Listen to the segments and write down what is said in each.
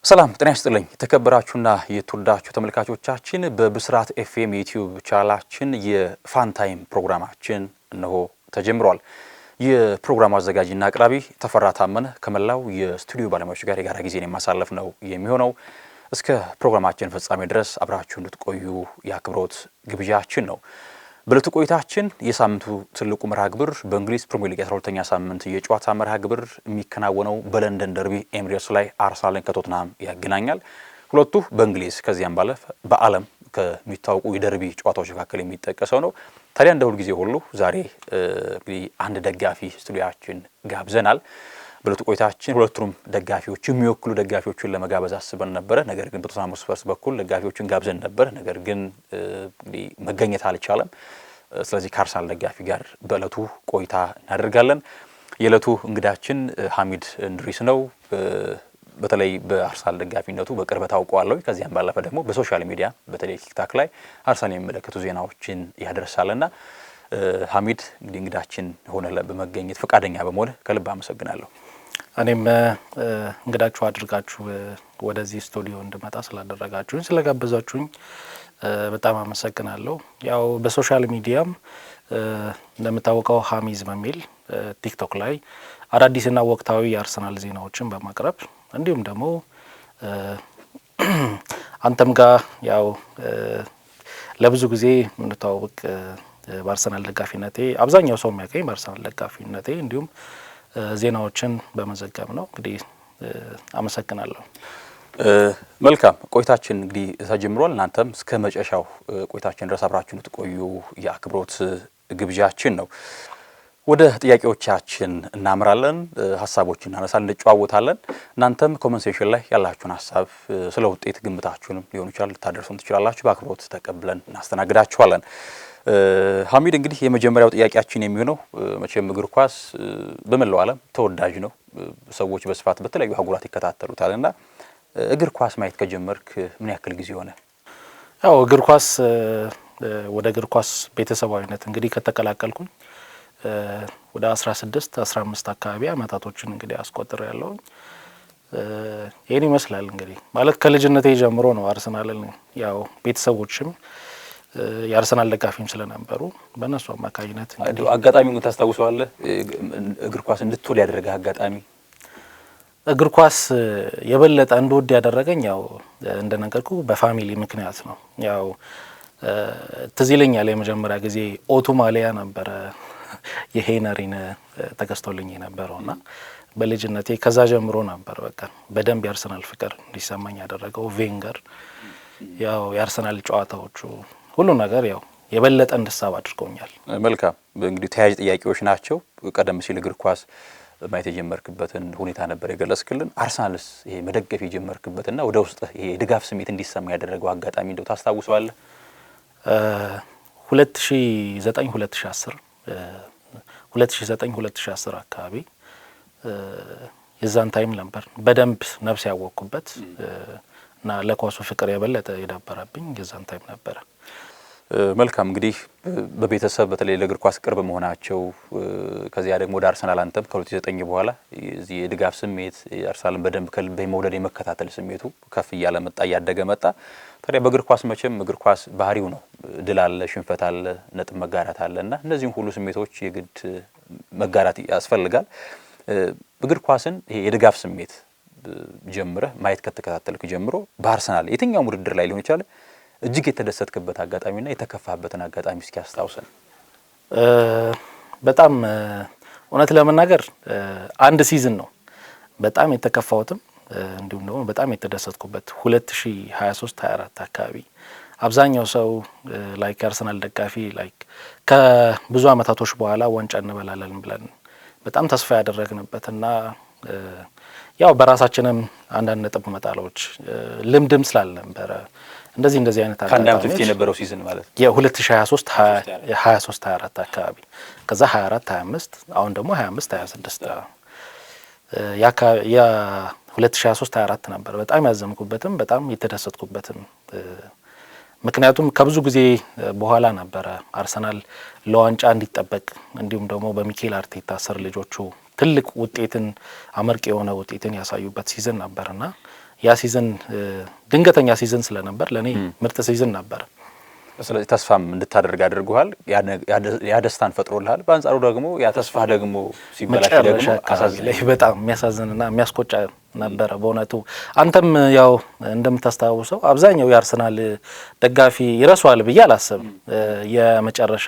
ሰላም ጤና ይስጥልኝ የተከበራችሁና የተወደዳችሁ ተመልካቾቻችን በብስራት ኤፍኤም ዩቲዩብ ቻናላችን የፋን ታይም ፕሮግራማችን እነሆ ተጀምሯል። የፕሮግራሙ አዘጋጅና አቅራቢ ተፈራ ታመነ ከመላው የስቱዲዮ ባለሙያዎች ጋር የጋራ ጊዜን የማሳለፍ ነው የሚሆነው። እስከ ፕሮግራማችን ፍጻሜ ድረስ አብራችሁ እንድትቆዩ የአክብሮት ግብዣችን ነው። በዕለቱ ቆይታችን የሳምንቱ ትልቁ መርሃ ግብር በእንግሊዝ ፕሪሚየር ሊግ 12ኛ ሳምንት የጨዋታ መርሃ ግብር የሚከናወነው በለንደን ደርቢ ኤሚሬትስ ላይ አርሰናልን ከቶትናም ያገናኛል። ሁለቱ በእንግሊዝ ከዚያም ባለፈ በዓለም ከሚታወቁ የደርቢ ጨዋታዎች መካከል የሚጠቀሰው ነው። ታዲያ እንደ ሁልጊዜ ሁሉ ዛሬ እንግዲህ አንድ ደጋፊ ስቱዲዮአችን ጋብዘናል። በዕለቱ ቆይታችን ሁለቱንም ደጋፊዎች የሚወክሉ ደጋፊዎችን ለመጋበዝ አስበን ነበር። ነገር ግን በቶተንሃም ስፐርስ በኩል ደጋፊዎችን ጋብዘን ነበር። ነገር ግን እንግዲህ መገኘት አልቻለም። ስለዚህ ከአርሰናል ደጋፊ ጋር በዕለቱ ቆይታ እናደርጋለን። የዕለቱ እንግዳችን ሐሚድ እንድሪስ ነው። በተለይ በአርሰናል ደጋፊነቱ በቅርበት አውቀዋለሁ። ከዚያም ባለፈ ደግሞ በሶሻል ሚዲያ በተለይ ቲክታክ ላይ አርሰናል የሚመለከቱ ዜናዎችን ያደርሳልና ሐሚድ እንግዲህ እንግዳችን ሆነ በመገኘት ፈቃደኛ በመሆን ከልብ አመሰግናለሁ። እኔም እንግዳችሁ አድርጋችሁ ወደዚህ ስቱዲዮ እንድመጣ ስላደረጋችሁኝ ስለጋበዛችሁኝ በጣም አመሰግናለሁ። ያው በሶሻል ሚዲያም እንደምታወቀው ሐሚዝ በሚል ቲክቶክ ላይ አዳዲስና ወቅታዊ የአርሰናል ዜናዎችን በማቅረብ እንዲሁም ደግሞ አንተም ጋር ያው ለብዙ ጊዜ እንድታወቅ በአርሰናል ደጋፊነቴ አብዛኛው ሰው የሚያውቀኝ በአርሰናል ደጋፊነቴ እንዲሁም ዜናዎችን በመዘገብ ነው። እንግዲህ አመሰግናለሁ። መልካም ቆይታችን እንግዲህ ተጀምሯል። እናንተም እስከ መጨረሻው ቆይታችን ድረስ አብራችሁ እንድትቆዩ የአክብሮት ግብዣችን ነው። ወደ ጥያቄዎቻችን እናምራለን። ሀሳቦችን እናነሳለን፣ እንጨዋወታለን። እናንተም ኮመንት ሴክሽን ላይ ያላችሁን ሀሳብ ስለ ውጤት ግምታችሁንም ሊሆን ይችላል ልታደርሱን ትችላላችሁ። በአክብሮት ተቀብለን እናስተናግዳችኋለን። ሐሚድ እንግዲህ የመጀመሪያው ጥያቄያችን የሚሆነው መቼም እግር ኳስ በመላው ዓለም ተወዳጅ ነው። ሰዎች በስፋት በተለያዩ አህጉራት ይከታተሉታልና እግር ኳስ ማየት ከጀመርክ ምን ያክል ጊዜ ሆነ? ያው እግር ኳስ ወደ እግር ኳስ ቤተሰባዊነት እንግዲህ ከተቀላቀልኩኝ ወደ 16-15 አካባቢ አመታቶችን እንግዲህ አስቆጥር ያለው ይሄን ይመስላል። እንግዲህ ማለት ከልጅነቴ ጀምሮ ነው አርሰናልን ያው ቤተሰቦችም የአርሰናል ደጋፊም ስለነበሩ በእነሱ አማካኝነት እንግዲህ አጋጣሚውን ታስታውሰዋለህ? እግር ኳስ እንድትወድ ያደረገ አጋጣሚ? እግር ኳስ የበለጠ እንድወድ ያደረገኝ ያው እንደነገርኩ በፋሚሊ ምክንያት ነው። ያው ትዝ ይለኛል የመጀመሪያ ጊዜ ኦቱ ማሊያ ነበረ የሄነሪን ተገዝቶልኝ የነበረውና በልጅነቴ ከዛ ጀምሮ ነበር በቃ በደንብ የአርሰናል ፍቅር እንዲሰማኝ ያደረገው ቬንገር። ያው የአርሰናል ጨዋታዎቹ ሁሉ ነገር ያው የበለጠ እንድሳብ አድርጎኛል። መልካም እንግዲህ ተያያዥ ጥያቄዎች ናቸው። ቀደም ሲል እግር ኳስ ማየት የጀመርክበትን ሁኔታ ነበር የገለጽክልን። አርሰናልስ ይሄ መደገፍ የጀመርክበትና ወደ ውስጥ ይሄ ድጋፍ ስሜት እንዲሰማ ያደረገው አጋጣሚ እንደው ታስታውሰዋለህ? 2009-2010 አካባቢ የዛን ታይም ነበር በደንብ ነፍስ ያወቅኩበት እና ለኳሱ ፍቅር የበለጠ የዳበረብኝ የዛን ታይም ነበረ። መልካም እንግዲህ በቤተሰብ በተለይ ለእግር ኳስ ቅርብ መሆናቸው ከዚያ ደግሞ ወደ አርሰናል አንተም ከ2009 በኋላ እዚህ የድጋፍ ስሜት አርሰናልን በደንብ ከልብ የመውደድ የመከታተል ስሜቱ ከፍ እያለ መጣ፣ እያደገ መጣ። ታዲያ በእግር ኳስ መቼም እግር ኳስ ባህሪው ነው። ድል አለ፣ ሽንፈት አለ፣ ነጥብ መጋራት አለና እነዚህን ሁሉ ስሜቶች የግድ መጋራት ያስፈልጋል። እግር ኳስን ይሄ የድጋፍ ስሜት ጀምረህ ማየት ከተከታተልክ ጀምሮ በአርሰናል የትኛው ውድድር ላይ ሊሆን ይችላል እጅግ የተደሰትክበት አጋጣሚና የተከፋበትን አጋጣሚ እስኪ አስታውሰን። በጣም እውነት ለመናገር አንድ ሲዝን ነው በጣም የተከፋሁትም እንዲሁም ደግሞ በጣም የተደሰትኩበት 2023-24 አካባቢ አብዛኛው ሰው ላይክ አርሰናል ደጋፊ ላይክ ከብዙ አመታቶች በኋላ ዋንጫ እንበላለን ብለን በጣም ተስፋ ያደረግንበትና ያው በራሳችንም አንዳንድ ነጥብ መጣሎች ልምድም ስላልነበረ እንደዚህ አይነት አጋጣሚዎች ከአንድ የነበረው ሲዝን ማለት የ2023-24 አካባቢ ከዛ 24-25 አሁን ደግሞ 25-26 ያ 2023-24 ነበር በጣም ያዘምኩበትም በጣም የተደሰትኩበትም። ምክንያቱም ከብዙ ጊዜ በኋላ ነበረ አርሰናል ለዋንጫ እንዲጠበቅ እንዲሁም ደግሞ በሚኬል አርቴታ ስር ልጆቹ ትልቅ ውጤትን አመርቂ የሆነ ውጤትን ያሳዩበት ሲዝን ነበርና ያ ሲዝን ድንገተኛ ሲዝን ስለነበር ለኔ ምርጥ ሲዝን ነበር። ስለዚህ ተስፋም እንድታደርግ አድርጓል። ያ ደስታን ፈጥሮልሃል። በአንጻሩ ደግሞ ያ ተስፋ ደግሞ ሲበላሽ ደግሞ አሳዝነኝ በጣም የሚያሳዝንና የሚያስቆጫ ነበረ በእውነቱ። አንተም ያው እንደምታስታውሰው አብዛኛው የአርሰናል ደጋፊ ይረሷል ብዬ አላስብም። የመጨረሻ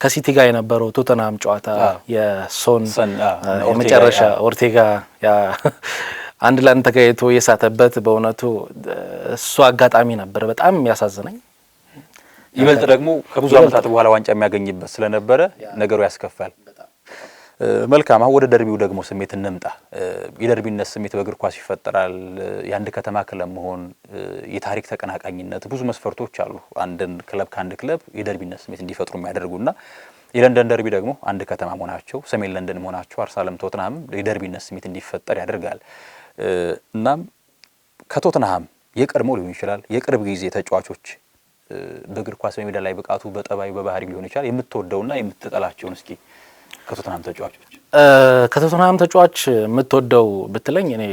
ከሲቲ ጋር የነበረው ቶተንሃም ጨዋታ የሶን የመጨረሻ ኦርቴጋ ያ አንድ ላንተ ተጋይቶ የሳተበት በእውነቱ እሱ አጋጣሚ ነበር በጣም የሚያሳዝነኝ። ይበልጥ ደግሞ ከብዙ ዓመታት በኋላ ዋንጫ የሚያገኝበት ስለነበረ ነገሩ ያስከፋል። መልካም አሁን ወደ ደርቢው ደግሞ ስሜት እንምጣ። የደርቢነት ስሜት በእግር ኳስ ይፈጠራል። የአንድ ከተማ ክለብ መሆን፣ የታሪክ ተቀናቃኝነት፣ ብዙ መስፈርቶች አሉ አንድን ክለብ ከአንድ ክለብ የደርቢነት ስሜት እንዲፈጥሩ የሚያደርጉና የለንደን ደርቢ ደግሞ አንድ ከተማ መሆናቸው፣ ሰሜን ለንደን መሆናቸው አርሰናልም ቶተንሃምም የደርቢነት ስሜት እንዲፈጠር ያደርጋል። እናም ከቶተንሃም የቀድሞ ሊሆን ይችላል የቅርብ ጊዜ ተጫዋቾች በእግር ኳስ በሜዳ ላይ ብቃቱ በጠባዩ በባህሪ ሊሆን ይችላል የምትወደውና የምትጠላቸውን እስኪ ከቶተንሃም ተጫዋች የምትወደው ብትለኝ እኔ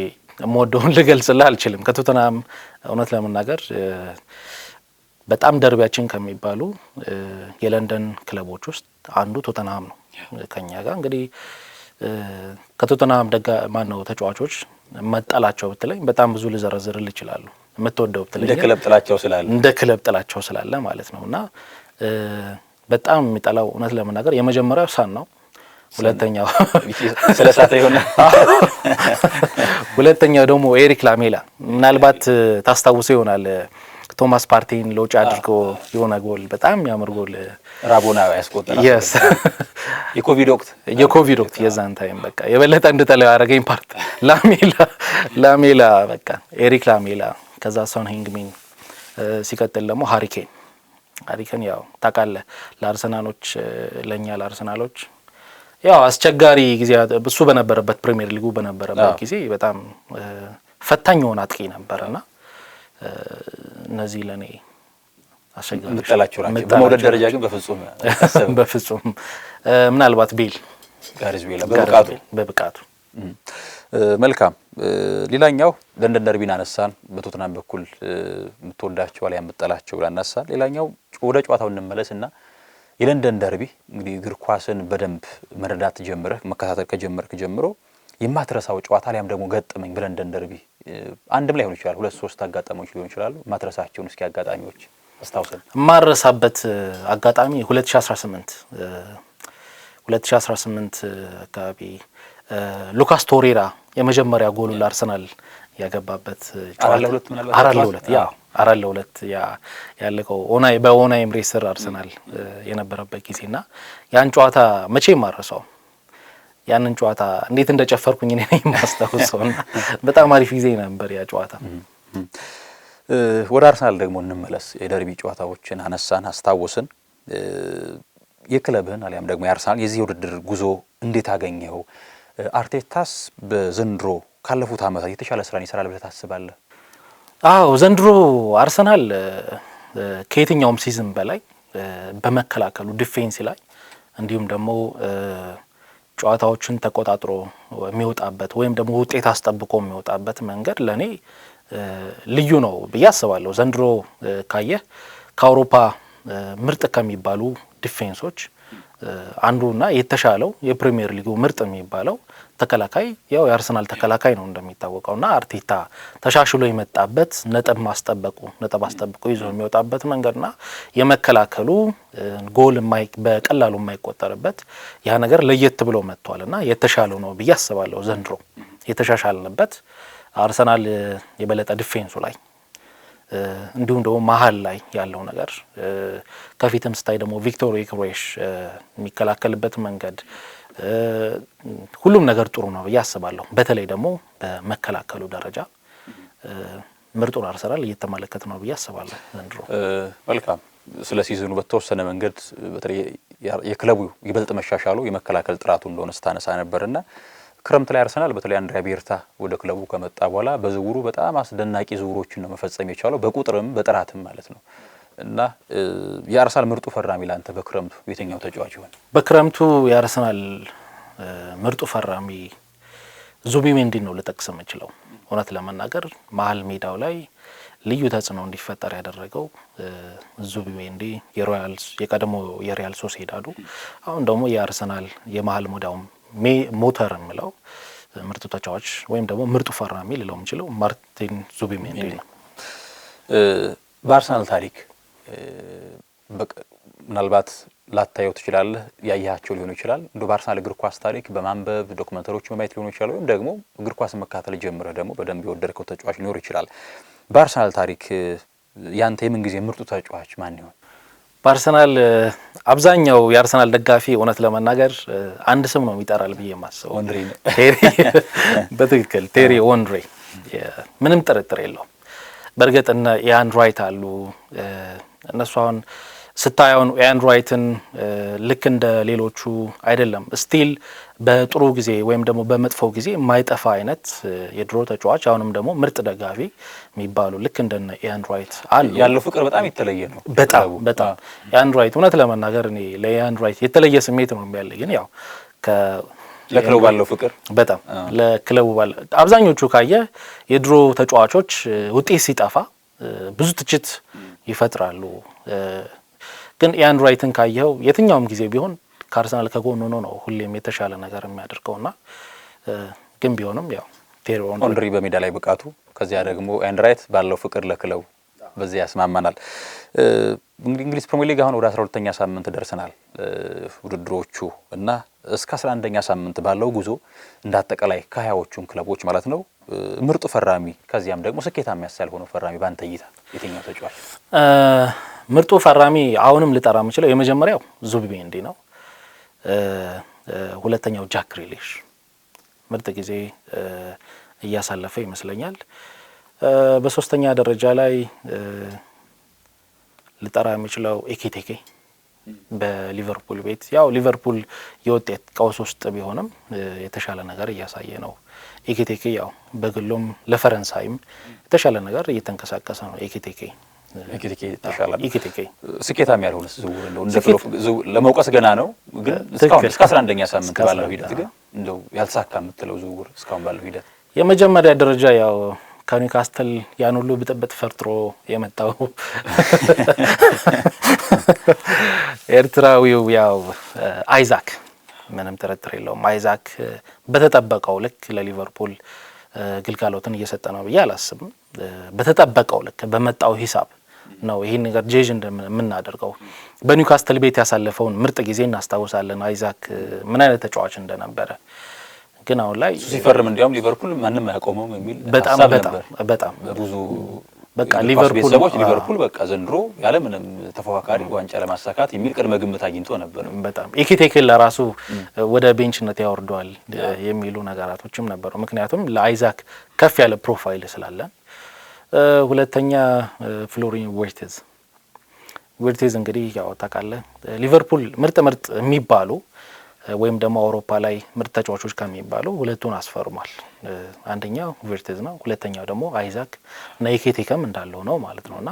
የምወደውን ልገልጽልህ አልችልም። ከቶተንሃም እውነት ለመናገር በጣም ደርቢያችን ከሚባሉ የለንደን ክለቦች ውስጥ አንዱ ቶተንሃም ነው። ከኛ ጋር እንግዲህ ከቶተንሃም ማነው ተጫዋቾች መጠላቸው ብትለኝ በጣም ብዙ ልዘረዝርልህ እችላለሁ። የምትወደው ብትለኝ እንደ ክለብ ጥላቸው ስላለ ማለት ነውና በጣም የሚጠላው እውነት ለመናገር የመጀመሪያው ሳን ነው። ሁለተኛው ደግሞ ኤሪክ ላሜላ ምናልባት ታስታውሱ ይሆናል ቶማስ ፓርቲን ለውጭ አድርጎ የሆነ ጎል በጣም የሚያምር ጎል ራቦና ያስቆጠራ የኮቪድ ወቅት የዛን ታይም በቃ የበለጠ እንድጠላው ያደረገኝ ፓርት ላሜላ በቃ ኤሪክ ላሜላ ከዛ ሶን ሂንግሚን ሲቀጥል ደግሞ ሃሪኬን ያው ታውቃለህ ለአርሰናሎች ለኛ ለአርሰናሎች ያው አስቸጋሪ ጊዜ እሱ በነበረበት ፕሪሚየር ሊጉ በነበረበት ጊዜ በጣም ፈታኝ የሆነ አጥቂ ነበርና እነዚህ ለኔ አስቸጋሪ ምጥላቸው ናቸው። በመውደድ ደረጃ ግን በፍጹም ምናልባት ጋሪዝ ቤል በብቃቱ መልካም። ሌላኛው ለንደን ደርቢን አነሳን። በቶተንሃም በኩል የምትወዳቸው ላይ የምትጠላቸው አነሳን። ሌላኛው ወደ ጨዋታው እንመለስና የለንደን ደርቢ እንግዲህ እግር ኳስን በደንብ መረዳት ጀምረህ መከታተል ከጀመርክ ጀምሮ የማትረሳው ጨዋታ ላይም ደግሞ ገጠመኝ በለንደን ደርቢ አንድም ላይ ሆነ ይችላል 2-3 አጋጣሚዎች ሊሆን ይችላሉ። ማትረሳቸውን እስኪ አጋጣሚዎች አስታውሰን። ማረሳበት አጋጣሚ 2018 አካባቢ ሉካስ ቶሬራ የመጀመሪያ ጎሉ ለአርሰናል ያገባበት ጨዋታ 4-2 ያለቀው በኦናይ ኤምሬስር አርሰናል የነበረበት ጊዜና ያን ጨዋታ መቼም ማረሳው። ያንን ጨዋታ እንዴት እንደጨፈርኩኝ እኔ ነኝ ማስታውሰው። በጣም አሪፍ ጊዜ ነበር ያ ጨዋታ። ወደ አርሰናል ደግሞ እንመለስ። የደርቢ ጨዋታዎችን አነሳን አስታወስን። የክለብህን አሊያም ደግሞ የአርሰናል የዚህ ውድድር ጉዞ እንዴት አገኘው? አርቴታስ በዘንድሮ ካለፉት ዓመታት የተሻለ ስራን ይሰራል ብለህ ታስባለህ? አዎ ዘንድሮ አርሰናል ከየትኛውም ሲዝን በላይ በመከላከሉ ዲፌንስ ላይ እንዲሁም ደግሞ ጨዋታዎችን ተቆጣጥሮ የሚወጣበት ወይም ደግሞ ውጤት አስጠብቆ የሚወጣበት መንገድ ለኔ ልዩ ነው ብዬ አስባለሁ። ዘንድሮ ካየህ ከአውሮፓ ምርጥ ከሚባሉ ዲፌንሶች አንዱና የተሻለው የፕሪሚየር ሊጉ ምርጥ የሚባለው ተከላካይ ያው የአርሰናል ተከላካይ ነው እንደሚታወቀውና አርቴታ ተሻሽሎ የመጣበት ነጥብ አስጠብቆ ይዞ የሚወጣበት መንገድና የመከላከሉ ጎል በቀላሉ የማይቆጠርበት ያ ነገር ለየት ብሎ መጥቷልና የተሻለው ነው ብዬ አስባለሁ። ዘንድሮ የተሻሻልንበት አርሰናል የበለጠ ዲፌንሱ ላይ እንዲሁም ደግሞ መሀል ላይ ያለው ነገር ከፊትም ስታይ ደግሞ ቪክቶር ዮኬሬሽ የሚከላከልበት መንገድ ሁሉም ነገር ጥሩ ነው ብዬ አስባለሁ። በተለይ ደግሞ በመከላከሉ ደረጃ ምርጡን አርሰናል እየተመለከተ ነው ብዬ አስባለሁ ዘንድሮ። መልካም። ስለ ሲዝኑ በተወሰነ መንገድ በተለይ የክለቡ ይበልጥ መሻሻሉ የመከላከል ጥራቱ እንደሆነ ስታነሳ ነበርና ክረምት ላይ አርሰናል በተለይ አንድሪያ ቤርታ ወደ ክለቡ ከመጣ በኋላ በዝውውሩ በጣም አስደናቂ ዝውውሮችን ነው መፈጸም የቻለው በቁጥርም በጥራትም ማለት ነው። እና የአርሰናል ምርጡ ፈራሚ ላንተ በክረምቱ የትኛው ተጫዋች ይሆን? በክረምቱ የአርሰናል ምርጡ ፈራሚ ዙቢሜንዲ ነው ልጠቅስ የምችለው። እውነት ለመናገር መሀል ሜዳው ላይ ልዩ ተጽዕኖ እንዲፈጠር ያደረገው ዙቢሜንዲ የቀድሞ የሪያል ሶሴዳዱ አሁን ደግሞ የአርሰናል የመሀል ሜዳው ሞተር የምለው ምርጡ ተጫዋች ወይም ደግሞ ምርጡ ፈራሚ ልለው የምችለው ማርቲን ዙቢሜንዲ ነው። በአርሰናል ታሪክ ምናልባት ላታየው ትችላለህ፣ ያያቸው ሊሆኑ ይችላል። እንደው በአርሰናል እግር ኳስ ታሪክ በማንበብ ዶክመንተሪዎች በማየት ሊሆኑ ይችላል፣ ወይም ደግሞ እግር ኳስ መካተል ጀምረህ ደግሞ በደንብ የወደድከው ተጫዋች ሊኖር ይችላል። በአርሰናል ታሪክ ያንተ የምን ጊዜ ምርጡ ተጫዋች ማን ይሆን? በአርሰናል አብዛኛው የአርሰናል ደጋፊ እውነት ለመናገር አንድ ስም ነው የሚጠራል ብዬ የማስበው፣ ኦንሪ ነው። ቴሪ በትክክል ቴሪ ኦንሪ፣ ምንም ጥርጥር የለውም። በእርግጥ እነ ኢያን ራይት አሉ። እነሱ አሁን ስታየውን ኢያን ራይትን ልክ እንደ ሌሎቹ አይደለም፣ ስቲል በጥሩ ጊዜ ወይም ደግሞ በመጥፎ ጊዜ የማይጠፋ አይነት የድሮ ተጫዋች፣ አሁንም ደግሞ ምርጥ ደጋፊ የሚባሉ ልክ እንደነ ኢያን ራይት አሉ። ያለው ፍቅር በጣም የተለየ ነው። በጣም ኢያን ራይት እውነት ለመናገር እኔ ለኢያን ራይት የተለየ ስሜት ነው ያለኝ። ግን ያው ለክለቡ ባለው ፍቅር በጣም ለክለቡ ባለው አብዛኞቹ ካየ የድሮ ተጫዋቾች ውጤት ሲጠፋ ብዙ ትችት ይፈጥራሉ። ግን ኢያን ራይትን ካየው የትኛውም ጊዜ ቢሆን ከአርሰናል ከጎን ሆኖ ነው ሁሌም የተሻለ ነገር የሚያደርገውና ግን ቢሆንም ያው ቴሪ ኦንሪ በሜዳ ላይ ብቃቱ፣ ከዚያ ደግሞ ኢያን ራይት ባለው ፍቅር ለክለቡ በዚህ ያስማማናል። እንግሊዝ ፕሪሚየር ሊግ አሁን ወደ 12ኛ ሳምንት ደርሰናል ውድድሮቹ እና እስከ 11ኛ ሳምንት ባለው ጉዞ እንዳጠቃላይ ከ20ዎቹም ክለቦች ማለት ነው ምርጡ ፈራሚ ከዚያም ደግሞ ስኬታማ ያሳልሆነው ፈራሚ ባንተ እይታ የትኛው ተጫዋች? ምርጡ ፈራሚ አሁንም ልጠራ የምችለው የመጀመሪያው ዙቢሜንዲ ነው። ሁለተኛው ጃክ ግሪሊሽ ምርጥ ጊዜ እያሳለፈ ይመስለኛል። በሶስተኛ ደረጃ ላይ ልጠራ የምችለው ኤኪቲኬ በሊቨርፑል ቤት ያው ሊቨርፑል የውጤት ቀውስ ውስጥ ቢሆንም የተሻለ ነገር እያሳየ ነው። ኤኪቲኬ ያው በግሎም ለፈረንሳይም የተሻለ ነገር እየተንቀሳቀሰ ነው። ኤኪቲኬ ተሻለ ነው። ኤኪቲኬ ስኬታማ ያልሆነ ዝውውር ነው እንደ ክለብ ለመውቀስ ገና ነው። ግን እስካሁን እስከ 11ኛ ሳምንት ባለው ሂደት ግን እንደው ያልተሳካ የምትለው ዝውውር እስካሁን ባለው ሂደት የመጀመሪያ ደረጃ ያው ከኒውካስትል ያን ሁሉ ብጥብጥ ፈርጥሮ የመጣው ኤርትራዊው ያው አይዛክ ምንም ጥርጥር የለውም። አይዛክ በተጠበቀው ልክ ለሊቨርፑል ግልጋሎትን እየሰጠ ነው ብዬ አላስብም። በተጠበቀው ልክ በመጣው ሂሳብ ነው ይሄን ነገር ጄጅ እንደምናደርገው። በኒውካስትል ቤት ያሳለፈውን ምርጥ ጊዜ እናስታውሳለን። አይዛክ ምን አይነት ተጫዋች እንደነበረ ግን አሁን ላይ ሲፈርም እንዲያውም ሊቨርፑል ማንም አያቆመውም የሚል በጣም ብዙ በቃ ሊቨርፑል በቃ ዘንድሮ ያለ ምንም ተፎካካሪ ዋንጫ ለማሳካት የሚል ቅድመ ግምት አግኝቶ ነበር። በጣም ኤኪቲኬን ለራሱ ወደ ቤንችነት ያወርደዋል የሚሉ ነገራቶችም ነበሩ። ምክንያቱም ለአይዛክ ከፍ ያለ ፕሮፋይል ስላለን። ሁለተኛ ፍሎሪን ዊርትዝ እንግዲህ ያው ታውቃለህ ሊቨርፑል ምርጥ የሚባሉ ወይም ደግሞ አውሮፓ ላይ ምርጥ ተጫዋቾች ከሚባሉ ሁለቱን አስፈርሟል። አንደኛው ዊርትዝ ነው፣ ሁለተኛው ደግሞ አይዛክ እና ኤኪቲኬም እንዳለው ነው ማለት ነውና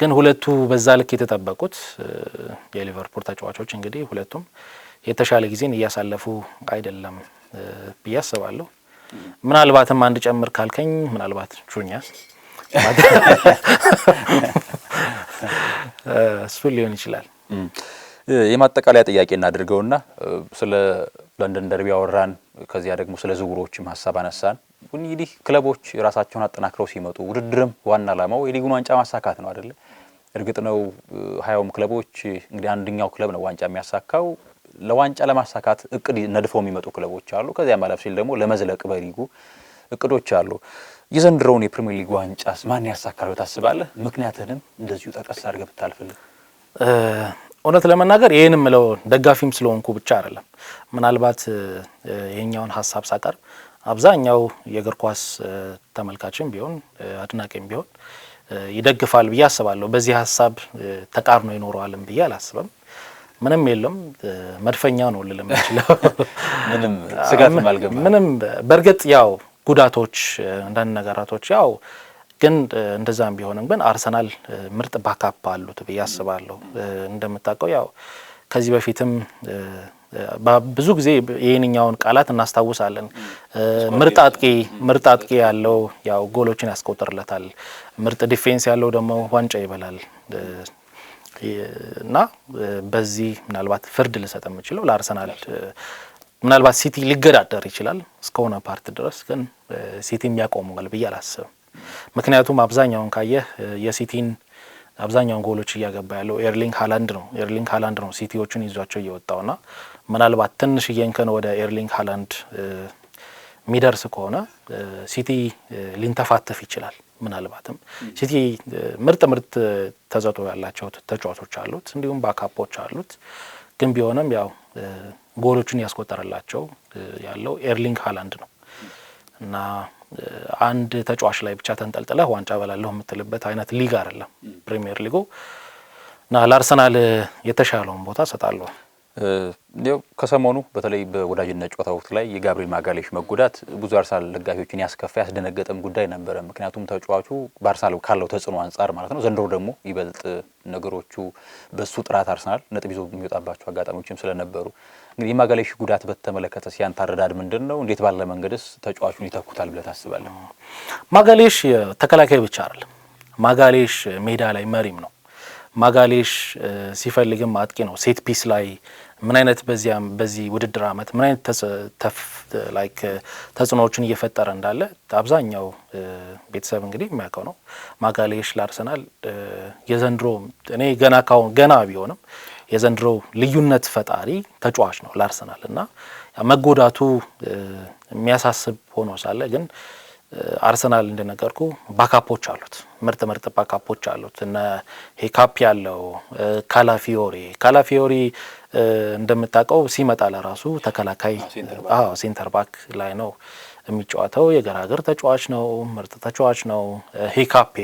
ግን ሁለቱ በዛ ልክ የተጠበቁት የሊቨርፑል ተጫዋቾች እንግዲህ ሁለቱም የተሻለ ጊዜን እያሳለፉ አይደለም ብዬ አስባለሁ። ምናልባትም አንድ ጨምር ካልከኝ ምናልባት ጁኛ እሱ ሊሆን ይችላል። የማጠቃለያ ጥያቄ እናድርገውና ስለ ለንደን ደርቢ ያወራን፣ ከዚያ ደግሞ ስለ ዝውውሮችም ሀሳብ አነሳን። እንግዲህ ክለቦች ራሳቸውን አጠናክረው ሲመጡ ውድድርም ዋና ዓላማው የሊጉን ዋንጫ ማሳካት ነው አይደለ? እርግጥ ነው 20ም ክለቦች እንግዲህ አንደኛው ክለብ ነው ዋንጫ የሚያሳካው። ለዋንጫ ለማሳካት እቅድ ነድፈው የሚመጡ ክለቦች አሉ። ከዚያ ማለፍ ሲል ደግሞ ለመዝለቅ በሊጉ እቅዶች አሉ። የዘንድሮውን የፕሪሚየር ሊግ ዋንጫስ ማን ያሳካለው ታስባለህ? ምክንያቱንም እንደዚሁ ጠቀስ አድርገህ ብታልፍልህ። እውነት ለመናገር ይሄን ምለው ደጋፊም ስለሆንኩ ብቻ አይደለም። ምናልባት ይሄኛውን ሀሳብ ሳቀርብ አብዛኛው የእግር ኳስ ተመልካችም ቢሆን አድናቂም ቢሆን ይደግፋል ብዬ አስባለሁ። በዚህ ሀሳብ ተቃርኖ ይኖረዋልም ብዬ አላስብም። ምንም የለም መድፈኛ ነው ልልም ይችላል። ምንም ስጋት ማልገባ ምንም በርግጥ ያው ጉዳቶች አንዳንድ ነገራቶች ያው ግን እንደዛም ቢሆንም ግን አርሰናል ምርጥ ባካፕ አሉት ብዬ አስባለሁ። እንደምታውቀው ያው ከዚህ በፊትም ብዙ ጊዜ ይሄንኛውን ቃላት እናስታውሳለን። ምርጥ አጥቂ ያለው ያው ጎሎችን ያስቆጥርለታል፣ ምርጥ ዲፌንስ ያለው ደግሞ ዋንጫ ይበላል እና በዚህ ምናልባት ፍርድ ልሰጥ የምችለው ለአርሰናል ምናልባት ሲቲ ሊገዳደር ይችላል እስከሆነ ፓርት ድረስ ግን ሲቲም ያቆመዋል ብዬ አላስብም። ምክንያቱም አብዛኛውን ካየህ የሲቲን አብዛኛውን ጎሎች እያገባ ያለው ኤርሊንግ ሃላንድ ነው ሲቲዎቹን ይዟቸው እየወጣውና ምናልባት ትንሽ እየንከን ወደ ኤርሊንግ ሃላንድ ሚደርስ ከሆነ ሲቲ ሊንተፋተፍ ይችላል። ምናልባትም ሲቲ ምርጥ ተሰጥኦ ያላቸው ተጫዋቾች አሉት፣ እንዲሁም ባካፖች አሉት። ግን ቢሆንም ያው ጎሎችን ያስቆጠረላቸው ያለው ኤርሊንግ ሃላንድ ነው እና አንድ ተጫዋች ላይ ብቻ ተንጠልጥለህ ዋንጫ በላለሁ የምትልበት አይነት ሊግ አይደለም ፕሪሚየር ሊጉ እና ለአርሰናል የተሻለውን ቦታ ሰጣለሁ። እንዲያው ከሰሞኑ በተለይ በወዳጅነት ጨዋታ ወቅት ላይ የጋብሪኤል ማጋሌሽ መጎዳት ብዙ አርሰናል ደጋፊዎችን ያስከፋ ያስደነገጠም ጉዳይ ነበረ። ምክንያቱም ተጫዋቹ በአርሰናል ካለው ተጽዕኖ አንጻር ማለት ነው። ዘንድሮ ደግሞ ይበልጥ ነገሮቹ በሱ ጥራት አርሰናል ነጥብ ይዞ የሚወጣባቸው አጋጣሚዎችም ስለነበሩ እንግዲህ የማጋሌሽ ጉዳት በተመለከተ ሲያንተ አረዳድ ምንድን ነው? እንዴት ባለ መንገድስ ተጫዋቹን ይተኩታል ብለህ ታስባለህ? ማጋሌሽ ተከላካይ ብቻ አይደለም። ማጋሌሽ ሜዳ ላይ መሪም ነው። ማጋሌሽ ሲፈልግም አጥቂ ነው። ሴት ፒስ ላይ ምን አይነት በዚህ ውድድር አመት ምን አይነት ተጽዕኖዎችን እየፈጠረ እንዳለ አብዛኛው ቤተሰብ እንግዲህ የሚያውቀው ነው። ማጋሌሽ ለአርሰናል የዘንድሮ እኔ ገና ቢሆንም የዘንድሮ ልዩነት ፈጣሪ ተጫዋች ነው ለአርሰናል እና መጎዳቱ የሚያሳስብ ሆኖ ሳለ ግን አርሰናል እንደነገርኩ ባካፖች አሉት፣ ምርጥ ባካፖች አሉት። እነ ሄካፒ ያለው ካላፊዮሪ እንደምታውቀው ሲመጣ ለራሱ ተከላካይ ሴንተር ባክ ላይ ነው የሚጫወተው። የገራገር ተጫዋች ነው፣ ምርጥ ተጫዋች ነው። ሄካፔ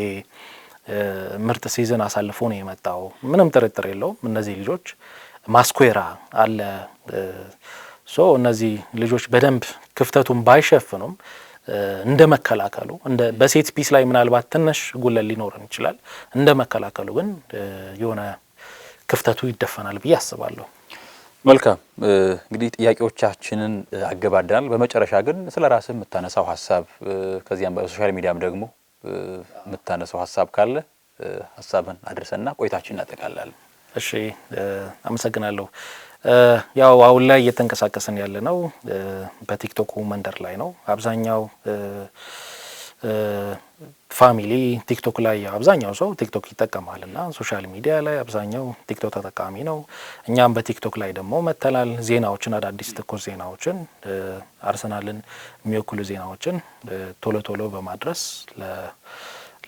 ምርጥ ሲዝን አሳልፎ ነው የመጣው፣ ምንም ጥርጥር የለውም። እነዚህ ልጆች ማስኩዌራ አለ እነዚህ ልጆች በደንብ ክፍተቱን ባይሸፍኑም እንደ መከላከሉ በሴት ፒስ ላይ ምናልባት ትንሽ ጉለል ሊኖርን ይችላል። እንደ መከላከሉ ግን የሆነ ክፍተቱ ይደፈናል ብዬ አስባለሁ። መልካም እንግዲህ ጥያቄዎቻችንን አገባደናል። በመጨረሻ ግን ስለ ራስህ የምታነሳው ሀሳብ ከዚያም በሶሻል ሚዲያም ደግሞ የምታነሳው ሀሳብ ካለ ሀሳብን አድርሰና ቆይታችን እናጠቃላለን። እሺ፣ አመሰግናለሁ። ያው አሁን ላይ እየተንቀሳቀስን ያለ ነው በቲክቶክ መንደር ላይ ነው። አብዛኛው ፋሚሊ ቲክቶክ ላይ አብዛኛው ሰው ቲክቶክ ይጠቀማልና ሶሻል ሚዲያ ላይ አብዛኛው ቲክቶክ ተጠቃሚ ነው። እኛም በቲክቶክ ላይ ደግሞ መተላል ዜናዎችን፣ አዳዲስ ትኩስ ዜናዎችን፣ አርሰናልን የሚወክሉ ዜናዎችን ቶሎ በማድረስ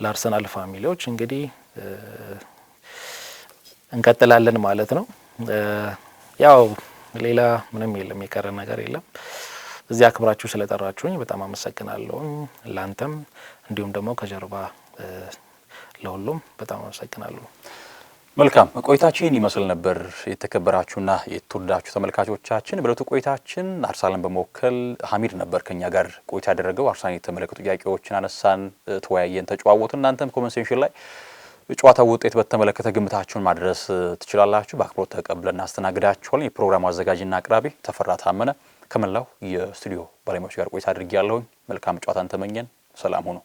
ለአርሰናል ፋሚሊዎች እንግዲህ እንቀጥላለን ማለት ነው። ያው ሌላ ምንም የለም፣ የቀረ ነገር የለም። እዚህ አክብራችሁ ስለጠራችሁኝ በጣም አመሰግናለሁ። ላንተም እንዲሁም ደግሞ ከጀርባ ለሁሉም በጣም አመሰግናለሁ። መልካም ቆይታችን ይመስል ነበር። የተከበራችሁና የተወደዳችሁ ተመልካቾቻችን በለቱ ቆይታችን አርሰናልን በመወከል ሀሚድ ነበር ከኛ ጋር ቆይታ ያደረገው። አርሰናልን የተመለከቱ ጥያቄዎችን አነሳን፣ ተወያየን፣ ተጨዋወትን። እናንተም ኮሜንት ሴክሽን ላይ ጨዋታው ውጤት በተመለከተ ግምታችሁን ማድረስ ትችላላችሁ። በአክብሮት ተቀብለን እናስተናግዳችኋለን። የፕሮግራሙ አዘጋጅና አቅራቢ ተፈራ ታመነ ከመላው የስቱዲዮ ባለሙያዎች ጋር ቆይታ አድርጌያለሁ። መልካም ጨዋታን ተመኘን። ሰላም ሁኑ።